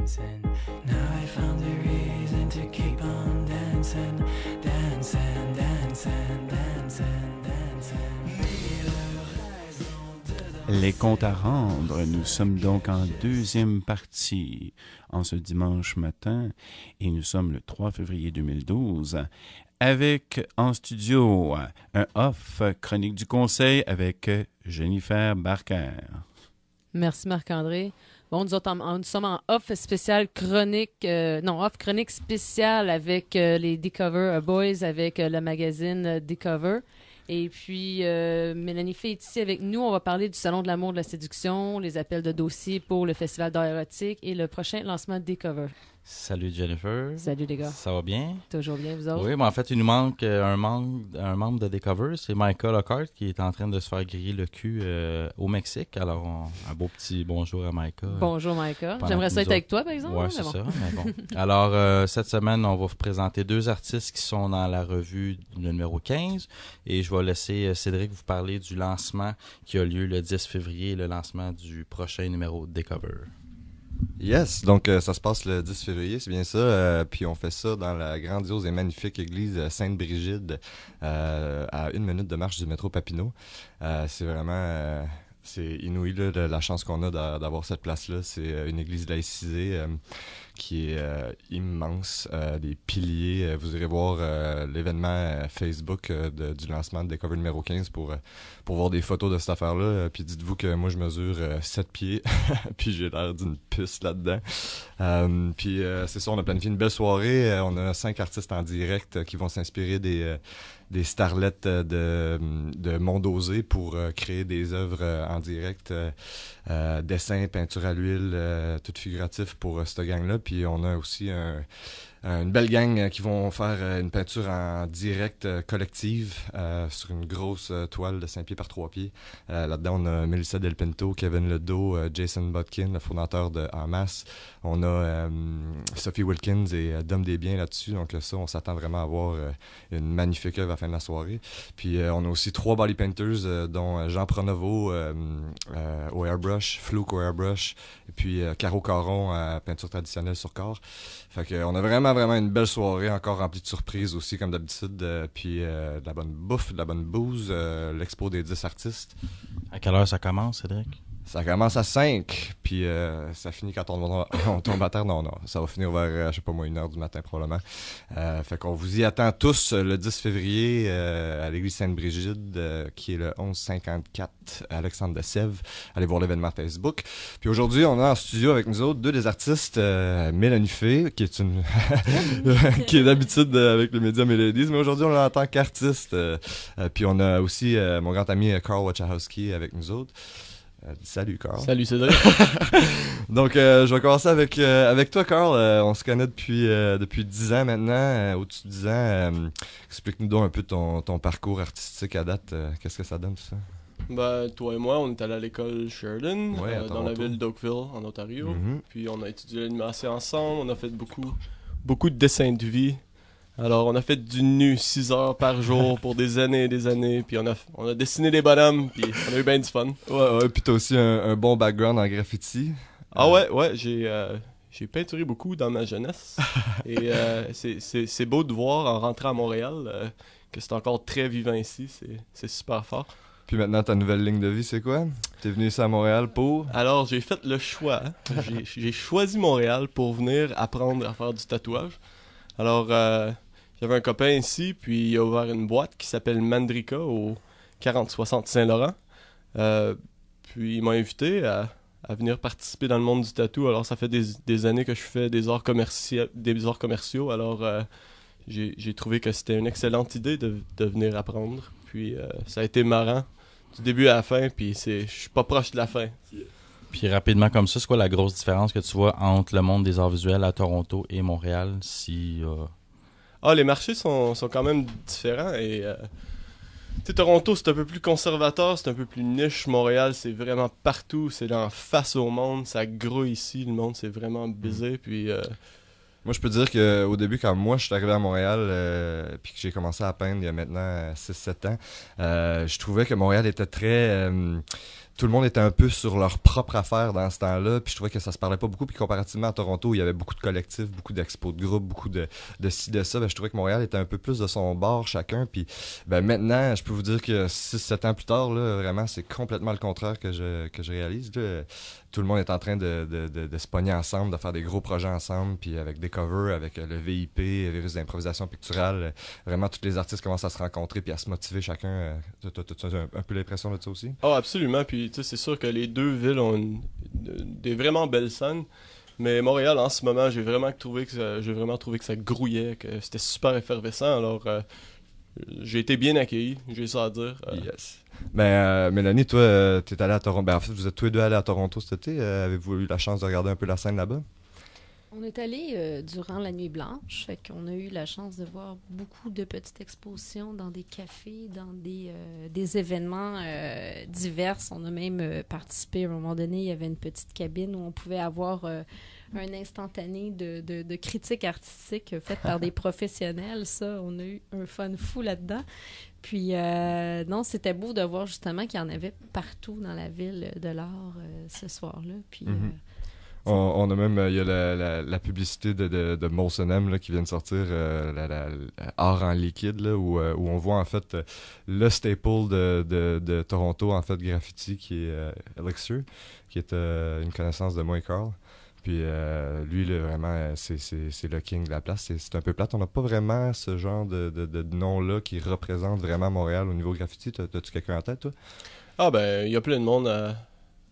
dancing. Now I found a reason to keep on dancing, dancing, dancing, dancing, dancing. Les comptes à rendre, nous sommes donc en deuxième partie en ce dimanche matin et nous sommes le 3 février 2012 avec en studio un off chronique du conseil avec Jennifer Barker. Merci Marc-André. Bon, nous sommes en off spécial chronique, off chronique spéciale avec les D-Cover Boys, avec le magazine D-Cover. Et puis, Mélanie Fay est ici avec nous. On va parler du Salon de l'amour de la séduction, les appels de dossiers pour le Festival d'art érotique et le prochain lancement des covers. Salut Jennifer. Salut les gars. Ça va bien? Toujours bien, vous autres? Oui, mais en fait, il nous manque un membre de D-Cover. C'est Michael Lockhart qui est en train de se faire griller le cul au Mexique. Alors, un beau petit bonjour à Michael. Bonjour Michael. J'aimerais ça être avec toi, par exemple. Oui, c'est ça. Mais bon. Alors, cette semaine, on va vous présenter deux artistes qui sont dans la revue le numéro 15. Et je vais laisser Cédric vous parler du lancement qui a lieu le 10 février, le lancement du prochain numéro de D-Cover. Yes, donc ça se passe le 10 février, c'est bien ça. Puis on fait ça dans la grandiose et magnifique église Sainte-Brigide, à 1 minute de marche du métro Papineau. C'est vraiment... c'est inouï là, la chance qu'on a d'avoir cette place-là. C'est une église laïcisée qui est immense, des piliers. Vous irez voir l'événement Facebook du lancement de D-Cover numéro 15 pour voir des photos de cette affaire-là. Puis dites-vous que moi, je mesure 7 pieds, puis j'ai l'air d'une puce là-dedans. Puis c'est ça, on a planifié une belle soirée. On a 5 artistes en direct qui vont s'inspirer des starlettes de Mondosé pour créer des œuvres en direct, dessin, peinture à l'huile, tout figuratif pour cette gang-là. Puis on a aussi une belle gang qui vont faire une peinture en direct collective sur une grosse toile de 5 pieds par 3 pieds. Là-dedans, on a Melissa Del Pinto, Kevin Ledo, Jason Botkin, le fondateur de Hamas. On a Sophie Wilkins et Dom Desbiens là-dessus. Donc ça, on s'attend vraiment à avoir une magnifique œuvre à la fin de la soirée. Puis on a aussi 3 body painters, dont Jean Pronovo au airbrush, Fluke au airbrush, et puis Caro Caron à peinture traditionnelle sur corps. Fait qu'on a vraiment une belle soirée, encore remplie de surprises aussi, comme d'habitude. Puis de la bonne bouffe, de la bonne bouse, l'expo des 10 artistes. À quelle heure ça commence, Cédric? Ça commence à 5, puis ça finit quand on tombe à terre. Non, ça va finir vers, je sais pas moi, 1h du matin probablement. Fait qu'on vous y attend tous le 10 février à l'église Sainte-Brigide, qui est le 1154 Alexandre de Sèvres. Allez voir l'événement Facebook. Puis aujourd'hui, on a en studio avec nous autres 2 des artistes, Mélanie Fay, qui est une qui est d'habitude avec le média Mélodies, mais aujourd'hui, on est en tant qu'artiste. Puis on a aussi mon grand ami Carl Wachowski avec nous autres. Salut Carl. Salut Cédric. Donc je vais commencer avec toi Carl. On se connaît depuis 10 ans maintenant, au-dessus de 10 ans. Explique-nous donc un peu ton parcours artistique à date. Qu'est-ce que ça donne tout ça? Ben, toi et moi, on est allé à l'école Sheridan, dans la ville d'Oakville, en Ontario. Mm-hmm. Puis on a étudié l'animation ensemble, on a fait beaucoup de dessins de vie. Alors, on a fait du nu 6 heures par jour pour des années et des années, puis on a dessiné des bonhommes, puis on a eu bien du fun. Ouais, puis t'as aussi un bon background en graffiti. Ah ouais, j'ai peinturé beaucoup dans ma jeunesse, et c'est beau de voir en rentrant à Montréal que c'est encore très vivant ici, c'est super fort. Puis maintenant, ta nouvelle ligne de vie, c'est quoi? T'es venu ici à Montréal pour... Alors, j'ai fait le choix, j'ai choisi Montréal pour venir apprendre à faire du tatouage. Alors, j'avais un copain ici, puis il a ouvert une boîte qui s'appelle Mandrika au 4060 Saint-Laurent. Puis il m'a invité à venir participer dans le monde du tatou. Alors ça fait des années que je fais des arts commerciaux. Alors j'ai trouvé que c'était une excellente idée de venir apprendre. Puis ça a été marrant du début à la fin, puis je suis pas proche de la fin. Puis rapidement comme ça, c'est quoi la grosse différence que tu vois entre le monde des arts visuels à Toronto et Montréal? Les marchés sont quand même différents et Toronto c'est un peu plus conservateur, c'est un peu plus niche. Montréal c'est vraiment partout, c'est en face au monde, ça grouille ici, le monde c'est vraiment busy. Puis moi je peux dire qu'au début quand moi je suis arrivé à Montréal puis que j'ai commencé à peindre il y a maintenant 6-7 ans, je trouvais que Montréal était très tout le monde était un peu sur leur propre affaire dans ce temps-là, puis je trouvais que ça se parlait pas beaucoup, puis comparativement à Toronto, où il y avait beaucoup de collectifs, beaucoup d'expos de groupes, beaucoup de ci, de ça, ben, je trouvais que Montréal était un peu plus de son bord chacun, puis ben, maintenant, je peux vous dire que 6-7 ans plus tard, là, vraiment, c'est complètement le contraire que je réalise, là. Tout le monde est en train de se pogner ensemble, de faire des gros projets ensemble, puis avec des covers, avec le VIP, Virus d'improvisation picturale, vraiment tous les artistes commencent à se rencontrer puis à se motiver chacun. T'as un peu l'impression de ça aussi? Oh, absolument. Puis, tu sais, c'est sûr que les deux villes ont des vraiment belles scènes. Mais Montréal, en ce moment, j'ai vraiment trouvé que ça grouillait, que c'était super effervescent. Alors, j'ai été bien accueilli, j'ai ça à dire. Yes. Ben, Mélanie, toi, t'es allée à Toronto. Ben, en fait, vous êtes tous les deux allés à Toronto cet été. Avez-vous eu la chance de regarder un peu la scène là-bas? On est allé durant la Nuit Blanche, fait qu'on a eu la chance de voir beaucoup de petites expositions dans des cafés, dans des événements divers. On a même participé, à un moment donné, il y avait une petite cabine où on pouvait avoir un instantané de critique artistique faite par des professionnels. Ça, on a eu un fun fou là-dedans. Puis, non, c'était beau de voir justement qu'il y en avait partout dans la ville de l'art ce soir-là. Puis... On a même, il y a la publicité de Molson M là, qui vient de sortir, Art en liquide, là, où on voit en fait le staple de Toronto, en fait, graffiti, qui est Elixir, qui est une connaissance de moi et Carl. Puis lui, là, vraiment, c'est le king de la place. C'est un peu plate. On n'a pas vraiment ce genre de nom-là qui représente vraiment Montréal au niveau graffiti. T'as-tu quelqu'un en tête, toi? Ah ben, il y a plein de monde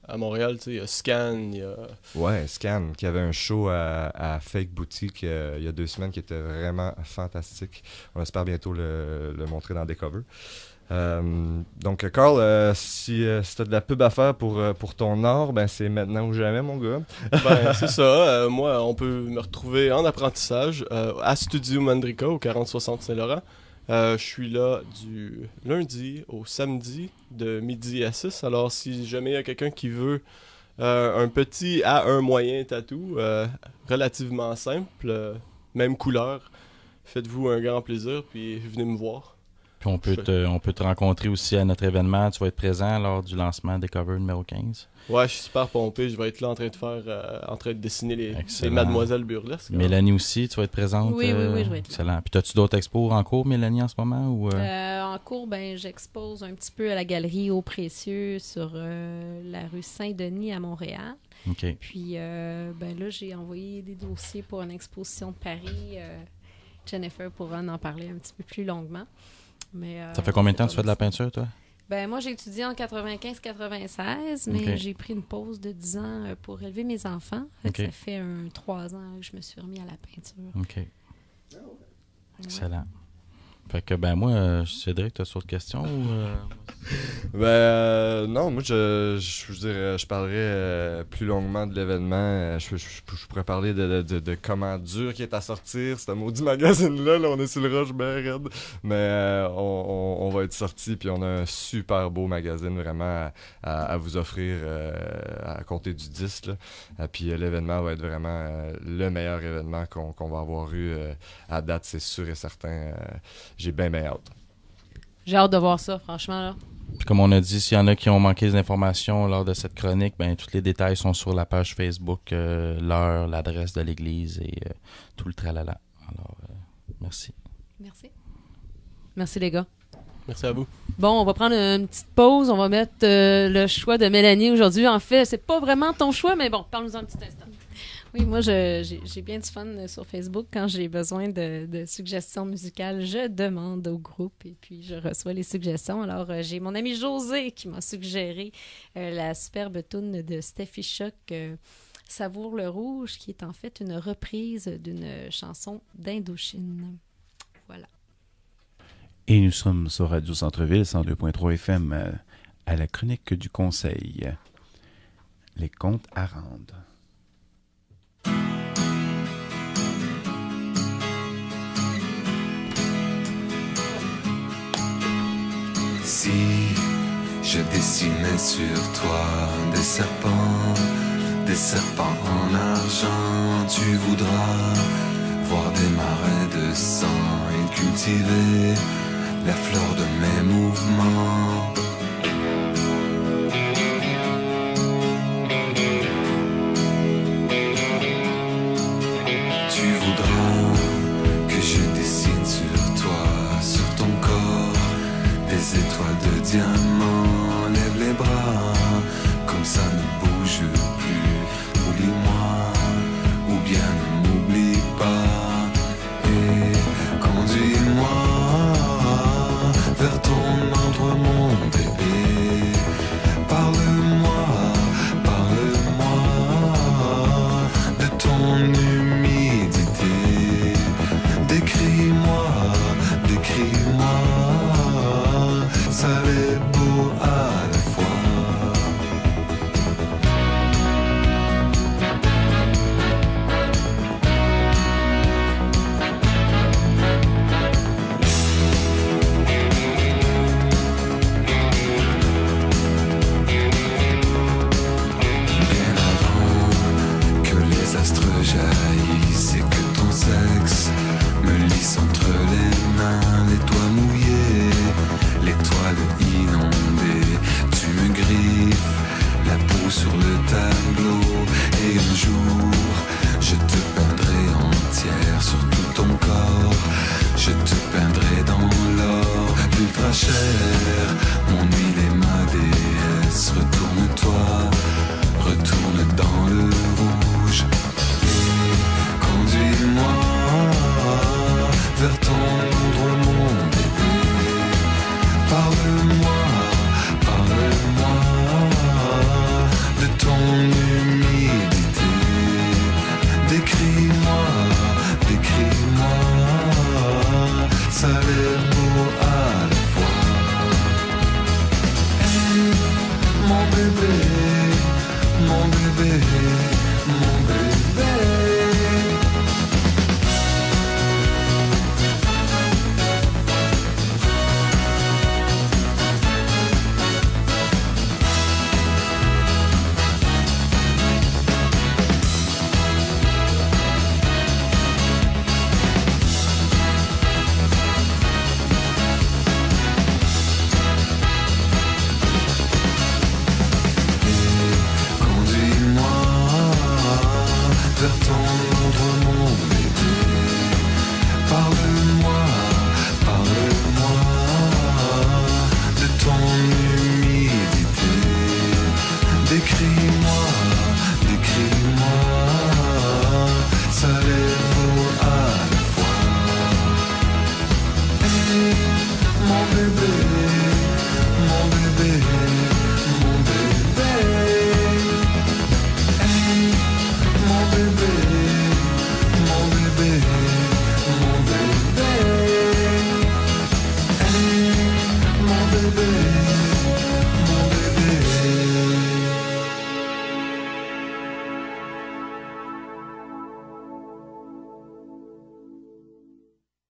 à Montréal, tu sais, il y a Scan, il y a... Ouais, Scan, qui avait un show à Fake Boutique il y a 2 semaines qui était vraiment fantastique. On espère bientôt le montrer dans des covers. Donc, Carl, si tu as de la pub à faire pour ton art, ben c'est maintenant ou jamais, mon gars. Ben, c'est ça. Moi, on peut me retrouver en apprentissage à Studio Mandrica, au 4060 Saint-Laurent. Je suis là du lundi au samedi de midi à 6. Alors, si jamais il y a quelqu'un qui veut un petit à un moyen tatou, relativement simple, même couleur, faites-vous un grand plaisir, puis venez me voir. Puis on peut te rencontrer aussi à notre événement. Tu vas être présent lors du lancement des covers numéro 15. Ouais, je suis super pompé. Je vais être là en train de dessiner les Mademoiselles burlesques. Mélanie aussi, tu vas être présente? Oui, je vais être là. Excellent. Puis as-tu d'autres expos en cours, Mélanie, en ce moment? Ou En cours, ben, j'expose un petit peu à la galerie Au Précieux sur la rue Saint-Denis à Montréal. OK. Puis ben là, j'ai envoyé des dossiers pour une exposition de Paris. Jennifer pourra en parler un petit peu plus longuement. Mais, ça fait combien de temps que tu fais de la peinture, toi? Ben, moi, j'ai étudié en 95-96, mais Okay. j'ai pris une pause de 10 ans pour élever mes enfants. Okay. Ça fait 3 ans que je me suis remis à la peinture. OK. Excellent. Fait que, ben moi, Cédric, t'as d'autres questions ou... Non, moi, je parlerais plus longuement de l'événement. Je pourrais parler de comment dur qui est à sortir. C'est un maudit magazine-là, là, on est sur le rush ben raide. Mais on va être sorti, puis on a un super beau magazine vraiment à vous offrir à compter du 10. Là. Puis l'événement va être vraiment le meilleur événement qu'on va avoir eu à date, c'est sûr et certain. J'ai bien hâte. J'ai hâte de voir ça, franchement, là. Puis comme on a dit, s'il y en a qui ont manqué des informations lors de cette chronique, ben tous les détails sont sur la page Facebook, l'heure, l'adresse de l'église et tout le tralala. Alors, merci. Merci. Merci, les gars. Merci à vous. Bon, on va prendre une petite pause. On va mettre le choix de Mélanie aujourd'hui. En fait, c'est pas vraiment ton choix, mais bon, parle-nous un petit instant. Oui, moi, j'ai bien du fun sur Facebook. Quand j'ai besoin de suggestions musicales, je demande au groupe et puis je reçois les suggestions. Alors, j'ai mon ami José qui m'a suggéré la superbe toune de Steffi Choc, Savoure le rouge, qui est en fait une reprise d'une chanson d'Indochine. Voilà. Et nous sommes sur Radio Centre-Ville, 102.3 FM, à la chronique du Conseil. Les comptes à rendre. Si je dessinais sur toi des serpents en argent, tu voudras voir des marais de sang et cultiver la fleur de mes mouvements. bras, comme ça ne bouge